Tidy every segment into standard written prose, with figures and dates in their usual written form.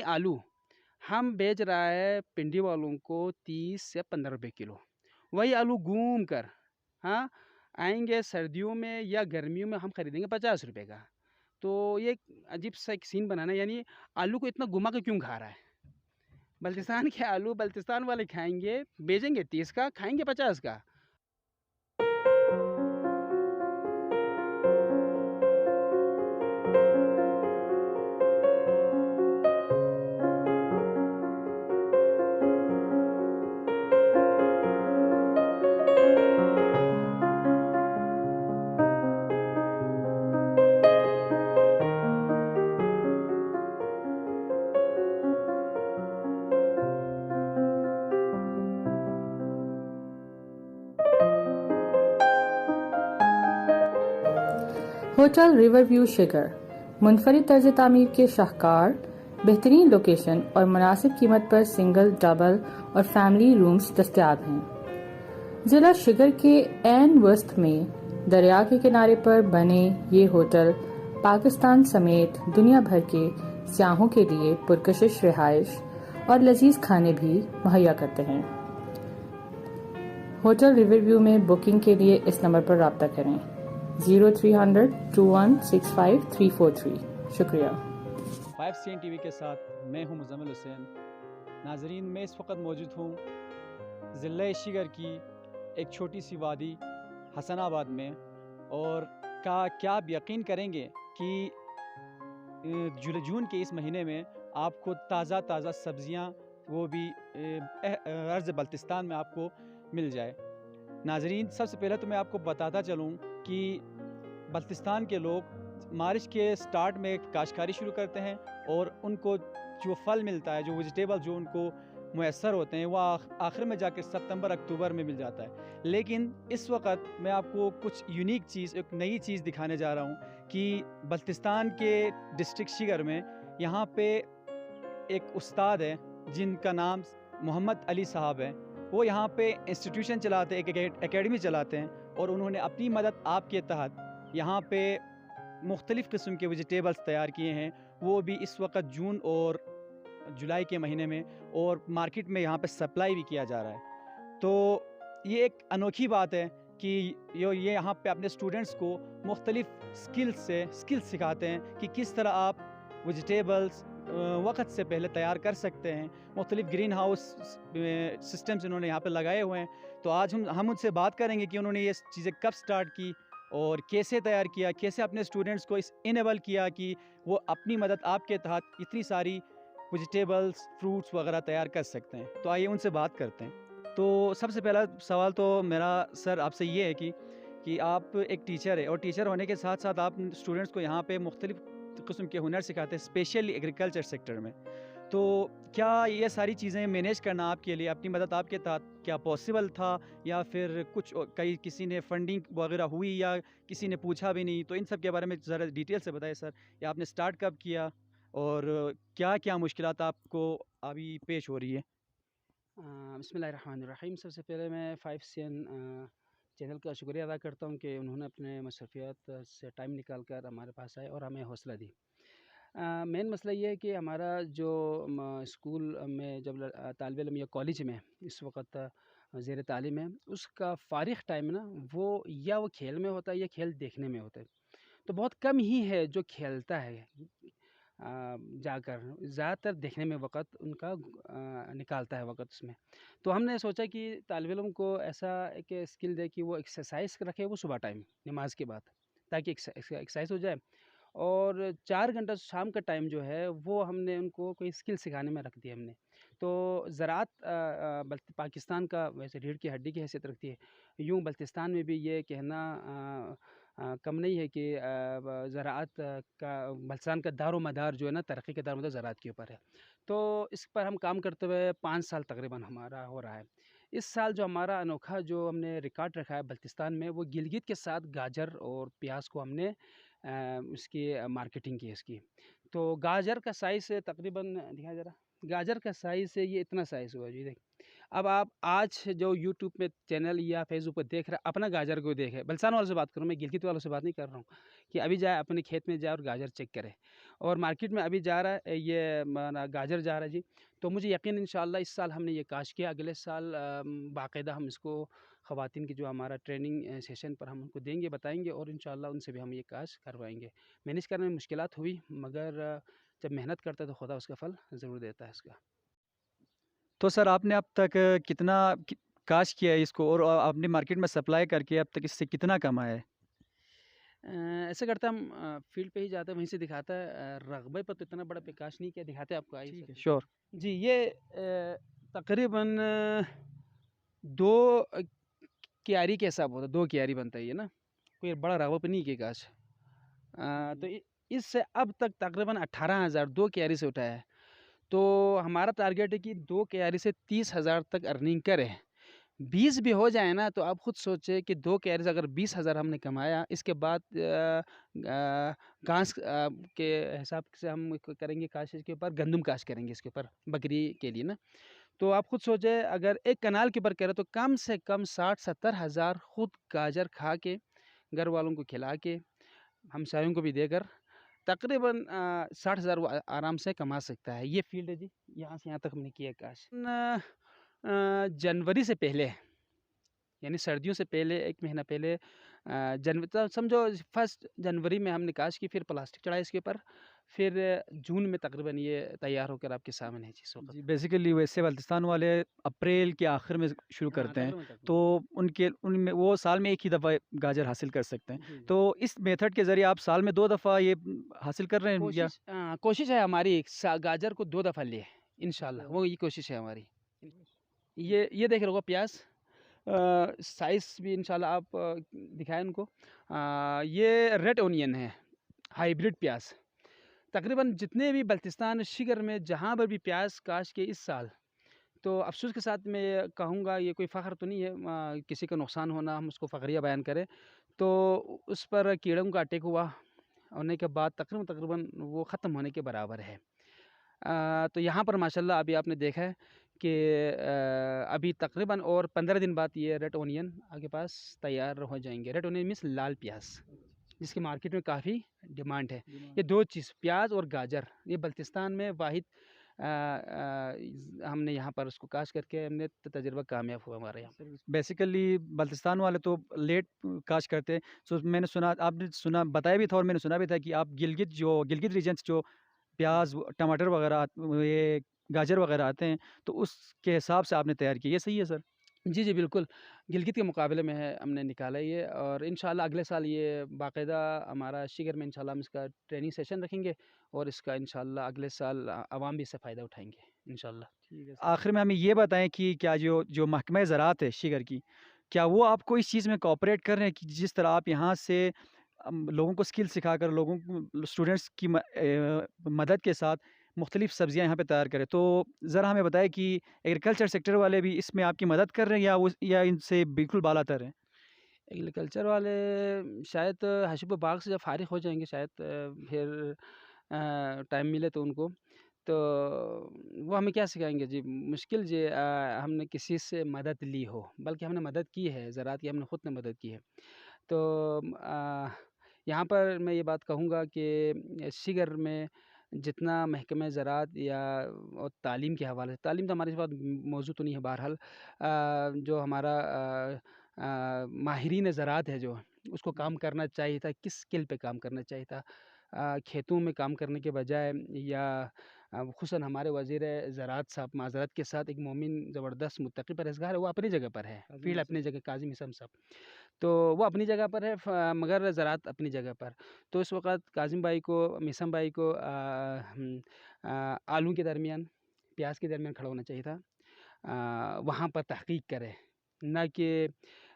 आलू हम बेच रहा है पिंडी वालों को 30 से 15 रुपए किलो। वही आलू घूम कर हाँ आएंगे सर्दियों में या गर्मियों में हम खरीदेंगे 50 रुपए का। तो ये एक अजीब सा एक सीन बनाना, यानी आलू को इतना घुमा के क्यों खा रहा है? बल्तिस्तान के आलू बल्तिस्तान वाले खाएंगे, बेचेंगे 30 का, खाएंगे 50 का। होटल रिवर व्यू शिगर मुनफरिद तर्ज तामीर के शाहकार, बेहतरीन लोकेशन और मुनासिब कीमत पर सिंगल, डबल और फैमिली रूम्स दस्तयाब हैं। जिला शिगर के ऐन वस्त में दरिया के किनारे पर बने ये होटल पाकिस्तान समेत दुनिया भर के सियाहों के लिए पुरकशिश रिहाइश और लजीज खाने भी मुहैया करते हैं। होटल रिवर व्यू में बुकिंग के लिए इस नंबर पर रब्ता करें 0300 2165 343। शुक्रिया। 5CN टीवी के साथ मैं हूं मुज़म्मिल हुसैन। नाजरीन, मैं इस वक्त मौजूद हूं ज़िला शिगर की एक छोटी सी वादी हसनाबाद में, और क्या आप यकीन करेंगे कि जून के इस महीने में आपको ताज़ा सब्ज़ियां वो भी अर्ज़ बल्तिस्तान में आपको मिल जाए। नाजरीन, सबसे पहले तो मैं आपको बताता चलूँ कि बल्तिस्तान के लोग मार्च के स्टार्ट में काश्तकारी शुरू करते हैं और उनको जो फल मिलता है, जो वेजिटेबल जो उनको मुयस्सर होते हैं, वह आखिर में जाकर सितंबर अक्टूबर में मिल जाता है। लेकिन इस वक्त मैं आपको कुछ यूनिक चीज़, एक नई चीज़ दिखाने जा रहा हूँ कि बल्तिस्तान के डिस्ट्रिक्ट शिगर में यहाँ पे एक उस्ताद है जिनका नाम मोहम्मद अली साहब है। वो यहाँ पे इंस्टीट्यूशन चलाते हैं, एक एकेडमी चलाते हैं, और उन्होंने अपनी मदद आपके तहत यहाँ पे मुख्तलिफ़ किस्म के वेजिटेबल्स तैयार किए हैं, वो भी इस वक्त जून और जुलाई के महीने में, और मार्केट में यहाँ पे सप्लाई भी किया जा रहा है। तो ये एक अनोखी बात है कि ये यहाँ पे अपने स्टूडेंट्स को मुख्तलिफ़ स्किल्स सिखाते हैं कि किस तरह आप वेजिटेबल्स वक्त से पहले तैयार कर सकते हैं। मुख्तलिफ़ ग्रीन हाउस सिस्टम्स इन्होंने यहाँ पे लगाए हुए हैं। तो आज हम उनसे बात करेंगे कि उन्होंने ये चीज़ें कब स्टार्ट की और कैसे तैयार किया, कैसे अपने स्टूडेंट्स को इस इनेबल किया कि वो अपनी मदद आपके तहत इतनी सारी वेजिटेबल्स, फ्रूट्स वगैरह तैयार कर सकते हैं। तो आइए उनसे बात करते हैं। तो सबसे पहला सवाल तो मेरा सर आपसे ये है कि आप एक टीचर है, और टीचर होने के साथ साथ आप स्टूडेंट्स को यहाँ पे मुख्तलिफ़ किस्म के हुनर सिखाते हैं, स्पेशली एग्रीकल्चर सेक्टर में। तो क्या ये सारी चीज़ें मैनेज करना आपके लिए, अपनी मदद आपके तहत क्या पॉसिबल था, या फिर किसी ने फंडिंग वगैरह हुई, या किसी ने पूछा भी नहीं? तो इन सब के बारे में ज़रा डिटेल से बताएं सर। या आपने स्टार्ट कब किया और क्या क्या मुश्किलात आपको अभी पेश हो रही है? बिस्मिल्लाहिर्रहमानिर्रहीम। सबसे पहले मैं 5CN चैनल का शुक्रिया अदा करता हूँ कि उन्होंने अपने मसरूफियत से टाइम निकाल कर हमारे पास आए और हमें हौसला दी। मेन मसला ये है कि हमारा जो स्कूल में जब तालिब इल्म या कॉलेज में इस वक्त ज़ेर तालीम है, उसका फ़ारिग टाइम ना वो या वो खेल में होता है या खेल देखने में होता है। तो बहुत कम ही है जो खेलता है जाकर, ज़्यादातर देखने में वक़्त उनका निकालता है वक़्त उसमें। तो हमने सोचा कि तालिब इल्म को ऐसा एक स्किल दे कि वो एक्सरसाइज़ रखे वो सुबह टाइम नमाज के बाद, ताकि एक्सरसाइज़ हो जाए, और 4 घंटा शाम का टाइम जो है वो हमने उनको कोई स्किल सिखाने में रख दिया हमने। तो ज़राअत पाकिस्तान का वैसे रीढ़ की हड्डी की हैसियत रखती है। यूँ बल्तिस्तान में भी ये कहना कम नहीं है कि ज़राअत का बल्तिस्तान का दारोमदार जो है ना, तरक्की का दारोमदार ज़राअत के ऊपर है। तो इस पर हम काम करते हुए 5 साल तकरीबन हमारा हो रहा है। इस साल जो हमारा अनोखा जो हमने रिकॉर्ड रखा है बल्तिस्तान में, वो गिलगित के साथ गाजर और प्याज को हमने उसकी मार्केटिंग की इसकी। तो गाजर का साइज़ तकरीबन दिखाया ज़रा, गाजर का साइज़ ये इतना साइज़ हुआ जी, देख। अब आप आज जो यूट्यूब पे चैनल या फेसबुक पे देख रहे हैं, अपना गाजर को देखे, बलसाने वालों से बात करूँ मैं, गिलगित वालों से बात नहीं कर रहा हूँ, कि अभी जाए अपने खेत में जाए और गाजर चेक करे। और मार्केट में अभी जा रहा है ये गाजर जा रहा है जी। तो मुझे यकीन इंशाल्लाह इस साल हमने ये काश किया, अगले साल बाकायदा हम इसको ख़वातीन की जो हमारा ट्रेनिंग सेशन पर हम उनको देंगे, बताएंगे और इंशाल्लाह उनसे भी हम ये काश करवाएंगे। मैनेज करने में मुश्किलात हुई, मगर जब मेहनत करता है तो खुदा उसका फल ज़रूर देता है इसका। तो सर आपने अब तक कितना काश किया है इसको, और आपने मार्केट में सप्लाई करके अब तक इससे कितना कमाया है? ऐसे करते हम फील्ड पे ही जाते हैं, वहीं से दिखाता है। रग़बे पर तो इतना बड़ा प्रकाश नहीं किया, दिखाते हैं आपको, आइए ठीक है, सर। श्योर। जी, ये तकरीबन 2 क्यारी के हिसाब होता है, 2 क्यारी बनता है ये ना, कोई बड़ा रग़बा पे नहीं किया काश। तो इससे अब तक तकरीबन 18,000 2 क्यारी से उठाया है। तो हमारा टारगेट है कि 2 क्यारी से 30,000 तक अर्निंग करें। 20 भी हो जाए ना, तो आप खुद सोचें कि 2 कैरेज अगर 20,000 हमने कमाया, इसके बाद घास के हिसाब से हम करेंगे काश, इसके ऊपर गंदम काश करेंगे इसके ऊपर बकरी के लिए ना। तो आप खुद सोचें अगर एक कनाल के ऊपर करें तो कम से कम 60-70 हज़ार खुद गाजर खा के, घर वालों को खिला के, हमसायों को भी देकर तकरीबन 60,000 वो आराम से कमा सकता है। ये फील्ड है जी, यहाँ से यहाँ तक हमने किया काश। जनवरी से पहले, यानी सर्दियों से पहले 1 महीना पहले, तो समझो 1 जनवरी में हमने काश की, फिर प्लास्टिक चढ़ाया इसके ऊपर, फिर जून में तकरीबन ये तैयार होकर आपके सामने है जी इस वक़्त। जी, बेसिकली वैसे बल्तिस्तान वाले अप्रैल के आखिर में शुरू हाँ, करते हैं, तकरीबन। तो उनमें वो साल में एक ही दफ़ा गाजर हासिल कर सकते हैं। जी, जी। तो इस मेथड के ज़रिए आप साल में 2 दफ़ा ये हासिल कर रहे हैं या? कोशिश है हमारी गाजर को 2 दफ़ा लें इंशाल्लाह, वो ये कोशिश है हमारी। ये देख रहे हो प्याज़, साइज़ भी इंशाल्लाह आप दिखाएँ उनको। ये रेड ओनियन है, हाइब्रिड प्याज़। तकरीबन जितने भी बल्तिस्तान शिगर में जहाँ पर भी प्याज़ काश के इस साल, तो अफ़सोस के साथ मैं कहूँगा, ये कोई फ़ख्र तो नहीं है, किसी का नुकसान होना हम उसको फ़ख्रिया बयान करें, तो उस पर कीड़ों का अटैक हुआ, होने के बाद तकरीबन वो ख़त्म होने के बराबर है। तो यहाँ पर माशाल्लाह अभी आपने देखा है कि अभी तकरीबन और 15 दिन बाद ये रेड ओनियन आपके पास तैयार हो जाएँगे। रेड ओनियन मीन्स लाल प्याज़, जिसकी मार्केट में काफ़ी डिमांड है। ये 2 चीज़, प्याज़ और गाजर, ये बल्तिस्तान में वाहिद हमने यहाँ पर उसको काश करके हमने तजुर्बा कामयाब हुआ हमारे यहाँ। बेसिकली बल्तिस्तान वाले तो लेट काश करते हैं। सो मैंने सुना, आपने सुना, बताया भी था और मैंने सुना भी था कि आप गिलगित रीजन से जो प्याज़, टमाटर वगैरह, ये गाजर वगैरह आते हैं, तो उसके हिसाब से आपने तैयार किया। ये सही है सर? जी, जी, बिल्कुल। गिलगित के मुकाबले में है, हमने निकाला ये, और इंशाल्लाह अगले साल ये बाकायदा हमारा शिगर में इंशाल्लाह हम इसका ट्रेनिंग सेशन रखेंगे और इसका इंशाल्लाह अगले साल आवाम भी इससे फ़ायदा उठाएँगे इंशाल्लाह। ठीक है सर। आखिर में हमें ये बताएँ कि क्या जो महकमा ज़राअत है शिगर की, क्या वो आपको इस चीज़ में कोऑपरेट कर रहे हैं कि जिस तरह आप यहाँ से लोगों को स्किल सिखाकर, लोगों को, स्टूडेंट्स की मदद के साथ मुख्तलिफ़ सब्ज़ियाँ यहाँ पे तैयार करें? तो ज़रा हमें बताएँ कि एग्रीकल्चर सेक्टर वाले भी इसमें आपकी मदद कर रहे हैं या इनसे बिल्कुल बालातर हैं? एग्रीकल्चर वाले शायद हाशिब बाग से जब फ़ारिग हो जाएँगे शायद, फिर टाइम मिले तो उनको, तो वो हमें क्या सिखाएँगे जी, मुश्किल जी, हमने किसी से मदद ली हो, बल्कि हमने मदद की है, ज़राअत की हमने खुद ने मदद की है। तो यहाँ पर मैं ये बात कहूँगा कि शिगर में जितना महकमे ज़राअत या और तालीम के हवाले से, तालीम तो हमारे इस बात मौजू तो नहीं है, बहरहाल जो हमारा माहिरीन ज़राअत है जो, उसको काम करना चाहिए था, किस स्किल पे काम करना चाहिए था। खेतों में काम करने के बजाय, या ख़ुसूसन हमारे वज़ीर ज़राअत साहब, माज़रत के साथ, एक मोमिन ज़बरदस्त मुत्तक़ी परहेज़गार है, वो अपनी जगह पर है, फ़ील्ड अपनी जगह, काज़िम इस्म साहब, तो वो अपनी जगह पर है, मगर ज़राअत अपनी जगह पर। तो इस वक़्त काज़िम भाई को, मिसम भाई को आलू के दरमियान, प्याज़ के दरमियान खड़ा होना चाहिए था। वहाँ पर तहक़ीक़ करे, ना कि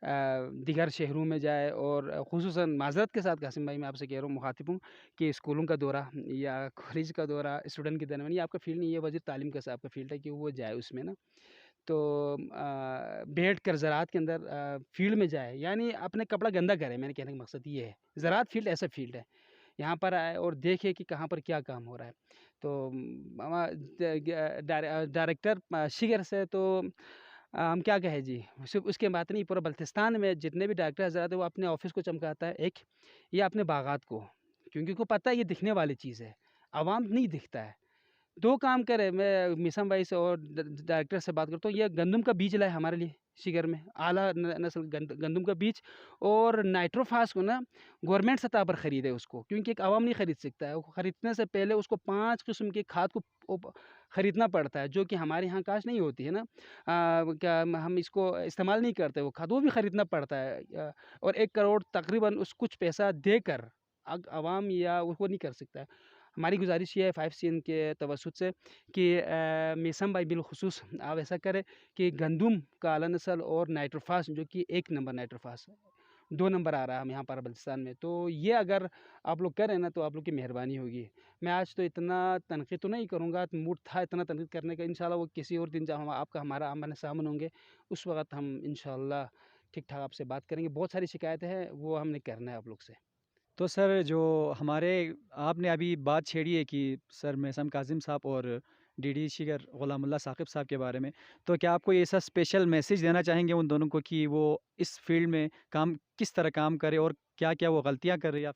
दीगर शहरों में जाए, और ख़ुसूसन माज़रत के साथ कासिम भाई, मैं आपसे कह रहा हूँ, मुख़ातिब हूँ, कि स्कूलों का दौरा या कॉलेज का दौरा स्टूडेंट के दरमियान, ये आपका फ़ील्ड नहीं है, वज़ीर तालीम का आपका फ़ील्ड है कि वो जाए उसमें ना। तो बैठकर ज़राअत के अंदर फ़ील्ड में जाए, यानी अपने कपड़ा गंदा करे, मेरे कहने का मकसद ये है। ज़राअत फ़ील्ड ऐसा फ़ील्ड है, यहाँ पर आए और देखे कि कहाँ पर क्या काम हो रहा है। तो डायरेक्टर शिगर से तो हम क्या कहें जी, सिर्फ़ उसके बात नहीं, पूरा बल्तिस्तान में जितने भी डायरेक्टर हज़रात हैं, वो अपने ऑफ़िस को चमकाता है, एक, या अपने बागात को, क्योंकि उनको पता है ये दिखने वाली चीज़ है। आवाम नहीं दिखता है। 2 काम करे, मैं मिसम भाई से और डायरेक्टर से बात करता हूँ, ये गंदम का बीज लाए हमारे लिए शिगर में, आला नस्ल गंदम का बीज, और नाइट्रोफास को ना गवर्नमेंट सतह पर ख़रीदे उसको, क्योंकि एक आवाम नहीं ख़रीद सकता है। वो ख़रीदने से पहले उसको 5 किस्म की खाद को ख़रीदना पड़ता है, जो कि हमारे यहाँ काश नहीं होती है ना। क्या हम इसको इस्तेमाल नहीं करते वो खाद, वो भी ख़रीदना पड़ता है। और 1 करोड़ तकरीबन उस कुछ पैसा देकर आवाम या उसको नहीं कर सकता है। हमारी गुजारिश ये है 5CN के तवस्सुत से कि मेसम भाई बिलख़ुसूस आप ऐसा करें कि गंदम का आला नस्ल और नाइट्रोफास, जो कि 1 नंबर नाइट्रोफास 2 नंबर आ रहा है हम यहाँ पर बल्तिस्तान में, तो ये अगर आप लोग करें ना तो आप लोग की मेहरबानी होगी। मैं आज तो इतना तनक़ीद तो नहीं करूँगा, मूड था इतना तनक़ीद करने का, इंशाल्लाह वो किसी और दिन जब हम आपका हमारा आमने-सामने होंगे उस वक़्त हम इंशाल्लाह ठीक-ठाक आपसे बात करेंगे। बहुत सारी शिकायतें हैं, वो हमने करना है आप लोग से। तो सर, जो हमारे आपने अभी बात छेड़ी है कि सर मेसम काज़िम साहब और डीडी शिगर ग़ुलामुल्लाह साक़िब साहब के बारे में, तो क्या आप कोई ऐसा स्पेशल मैसेज देना चाहेंगे उन दोनों को कि वो इस फ़ील्ड में काम किस तरह काम करें और क्या-क्या वो गलतियाँ कर रही है?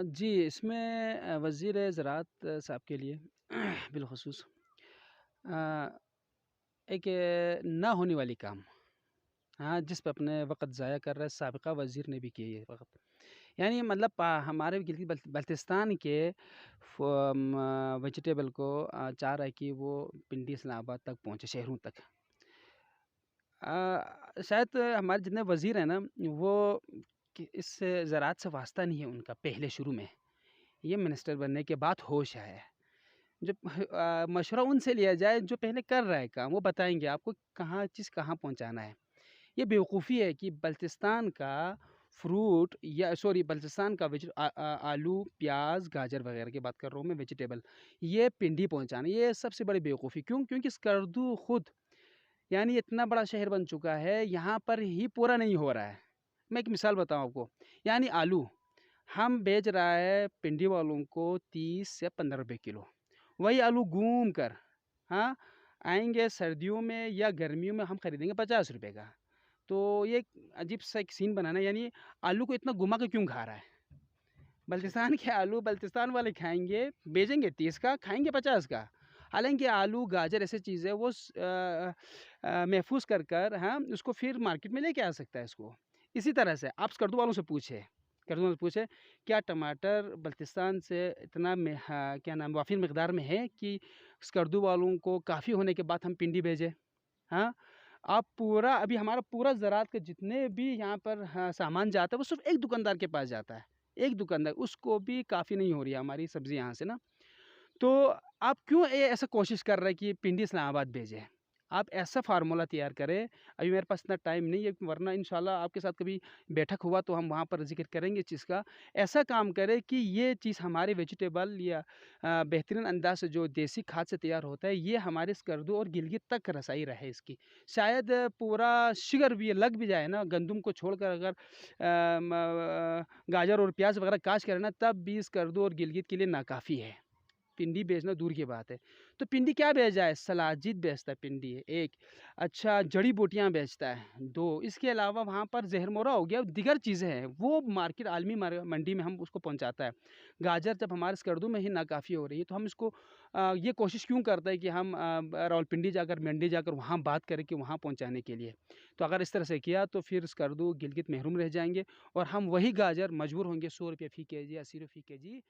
जी, इसमें वज़ीर ज़राअत साहब के लिए बिलख़ुसूस एक ना होने वाली काम, हाँ, जिस पे अपने वक़्त ज़ाया कर रहा है, साबिक़ा वज़ीर ने भी किया ये वक़्त। यानी मतलब हमारे गिलगित बल्तिस्तान के वेजिटेबल को चाह रहा है कि वो पिंडी इस्लामाबाद तक पहुँचे, शहरों तक। शायद हमारे जितने वज़ीर हैं ना, वो कि इस ज़राअत से वास्ता नहीं है उनका पहले शुरू में। ये मिनिस्टर बनने के बाद होश आया है। जब मशवरा उनसे लिया जाए जो पहले कर रहा है काम, वो बताएँगे आपको कहाँ चीज़ कहाँ पहुँचाना है। ये बेवकूफ़ी है कि बल्तिस्तान का फ्रूट या सॉरी बल्तिस्तान का आलू, प्याज़, गाजर वग़ैरह की बात कर रहा हूँ मैं, वेजिटेबल, ये पिंडी पहुँचाना, ये सबसे बड़ी बेवकूफ़ी। क्यों? क्योंकि स्कर्दू खुद यानी इतना बड़ा शहर बन चुका है, यहाँ पर ही पूरा नहीं हो रहा है। मैं एक मिसाल बताऊँ आपको, यानी आलू हम बेच रहा है पिंडी वालों को 30 से 15 रुपए किलो। वही आलू घूम कर, हाँ, आएँगे सर्दियों में या गर्मियों में हम खरीदेंगे 50 रुपए का। तो ये अजीब सा एक सीन बनाना, यानी आलू को इतना घुमा के क्यों खा रहा है? बल्तिस्तान के आलू बल्तिस्तान वाले खाएँगे, बेचेंगे 30 का, खाएँगे 50 का। हालाँकि आलू, गाजर ऐसी चीज़ है वो महफ़ूज़ कर हाँ, उसको फिर मार्केट में लेके आ सकता है इसको। इसी तरह से आप स्कर्दू वालों से पूछें, क्या टमाटर बल्तिस्तान से इतना क्या नाम वाफ़िर मिक़दार में है कि स्कर्दू वालों को काफ़ी होने के बाद हम पिंडी भेजें? हाँ? आप पूरा अभी हमारा पूरा ज़राअत के जितने भी यहाँ पर हाँ, सामान जाता है वो सिर्फ़ एक दुकानदार के पास जाता है। एक दुकानदार, उसको भी काफ़ी नहीं हो रही है हमारी सब्ज़ी यहाँ से ना। तो आप क्यों ऐसा कोशिश कर रहे हैं कि पिंडी इस्लामाबाद भेजें? आप ऐसा फ़ार्मूला तैयार करें, अभी मेरे पास इतना टाइम नहीं है, वरना इंशाल्लाह आपके साथ कभी बैठक हुआ तो हम वहाँ पर ज़िक्र करेंगे इस चीज़ का। ऐसा काम करें कि ये चीज़ हमारे वेजिटेबल या बेहतरीन अंदाज़ से जो देसी खाद से तैयार होता है, ये हमारे स्कर्दू और गिलगित तक रसाई रहे इसकी। शायद पूरा शिगर भी लग भी जाए ना, गंदम को छोड़कर अगर गाजर और प्याज़ वगैरह काश करें ना, तब भी स्कर्दू और गिलगित के लिए नाकाफ़ी है। पिंडी बेचना दूर की बात है। तो पिंडी क्या बेच रहा है? सलाजिद बेचता है पिंडी, 1। अच्छा, जड़ी-बूटियाँ बेचता है, 2। इसके अलावा वहाँ पर ज़हरमोरा हो गया, दीगर चीज़ें हैं, वो मार्केट आलमी मंडी में हम उसको पहुँचाता है। गाजर जब हमारे स्कर्दू में ही नाकाफ़ी हो रही है, तो हम इसको ये कोशिश क्यों करते हैं कि हम रावलपिंडी जाकर, मंडी जाकर वहाँ बात करें कि वहाँ पहुँचाने के लिए। तो अगर इस तरह से किया तो फिर स्कर्दू, गिलगित महरूम रह जाएँगे और हम वही गाजर मजबूर होंगे 100 रुपये फ़ी केजी, 80 रुपये फ़ी केजी